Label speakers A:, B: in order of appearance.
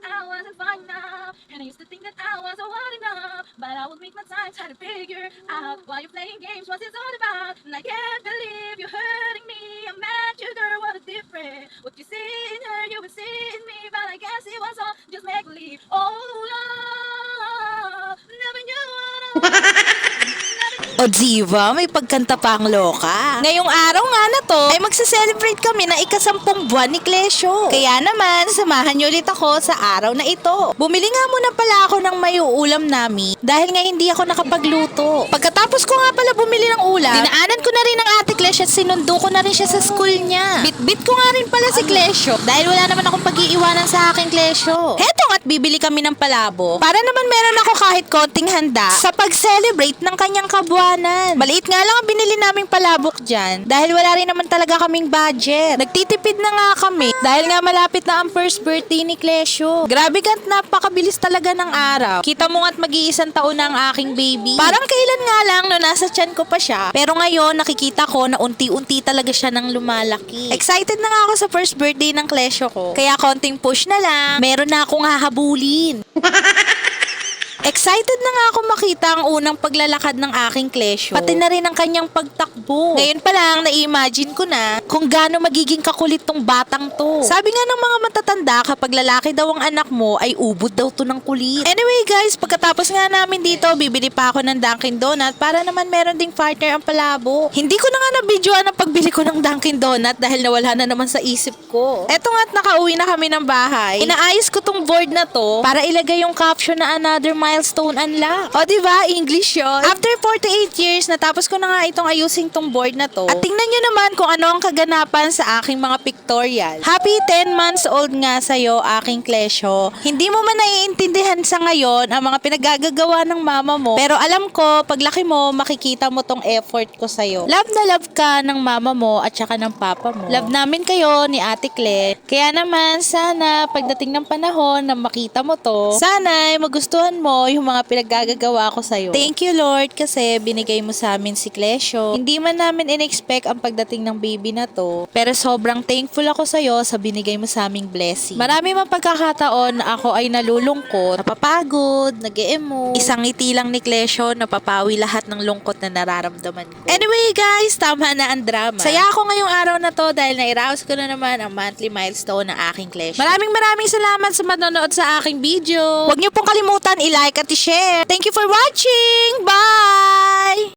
A: I wasn't fine enough, and I used to think that I wasn't hard enough. But I would make my time try to figure out why you're playing games, what it's all about. And I can't believe you're hurting me. I'm mad, you girl, what a difference. What you see in her, you would see in me, but I guess it was all just make believe. Oh love, never knew what I
B: O diba, may pagkanta pa ang loka. Ngayong araw nga na to, ay magse-celebrate kami na ika-10 buwan ni Klesyo. Kaya naman, samahan niyo ulit ako sa araw na ito. Bumili nga muna pala ako ng may uulam namin dahil nga hindi ako nakapagluto. Pagkatapos ko nga pala bumili ng ulam, dinaanan ko na rin ang ate Klesyo at sinundo ko na rin siya sa school niya. Bit-bit ko nga rin pala si Klesyo dahil wala naman akong pag-iiwanan sa aking Klesyo. Heto nga't bibili kami ng palabo para naman meron ako kahit konting handa sa pag-celebrate ng kanyang kabuhanan. Maliit nga lang ang binili naming palabok dyan dahil wala rin naman talaga kaming budget. Nagtitipid na nga kami dahil nga malapit na ang first birthday ni Klesyo. Grabe ka't napakabilis talaga ng araw. Kita mo nga't mag-iisang taon na ang aking baby. Parang kailan nga lang no nasa tiyan ko pa siya. Pero ngayon nakikita ko na unti-unti talaga siya nang lumalaki. Excited na nga ako sa first birthday ng Klesyo ko. Kaya konting push na lang, meron na akong hahabulin. Excited na nga ako makita ang unang paglalakad ng aking Klesyo. Pati na rin ang kanyang pagtakbo. Ngayon pa lang, na-imagine ko na kung gaano magiging kakulit tong batang to. Sabi nga ng mga matatanda, kapag lalaki daw ang anak mo, ay ubod daw to ng kulit. Anyway guys, pagkatapos nga namin dito, bibili pa ako ng Dunkin Donut para naman meron ding partner ang palabo. Hindi ko na nga na-videoan ang pagbili ko ng Dunkin Donut dahil nawala na naman sa isip ko. Eto nga't nakauwi na kami ng bahay. Inaayos ko tong board na to para ilagay yung caption na another milestone unlock. O diba, English yun? After 48 years, natapos ko na nga itong ayusin tong board na to. At tingnan nyo naman kung ano ang kaganapan sa aking mga pictorial. Happy 10 months old nga sa'yo, aking Klesyo. Hindi mo man naiintindihan sa ngayon ang mga pinagagagawa ng mama mo. Pero alam ko, paglaki mo, makikita mo tong effort ko sa'yo. Love na love ka ng mama mo at saka ng papa mo. Love namin kayo ni Ate Kle. Kaya naman, sana pagdating ng panahon na makita mo to, sana magustuhan mo yung mga pinaggagawa ko sa'yo. Thank you Lord kasi binigay mo sa amin si Klesyo. Hindi man namin in-expect ang pagdating ng baby na to, pero sobrang thankful ako sa'yo sa binigay mo sa aming blessing. Marami mang pagkakataon na ako ay nalulungkot, napapagod, nag-emo. Isang ngiti lang ni Klesyo, napapawi lahat ng lungkot na nararamdaman ko. Anyway guys, tama na ang drama. Saya ako ngayong araw na to dahil nairaos ko na naman ang monthly milestone ng aking Klesyo. Maraming salamat sa manonood sa aking video. Huwag niyo pong kalimutan i-like at i-share. Thank you for watching! Bye!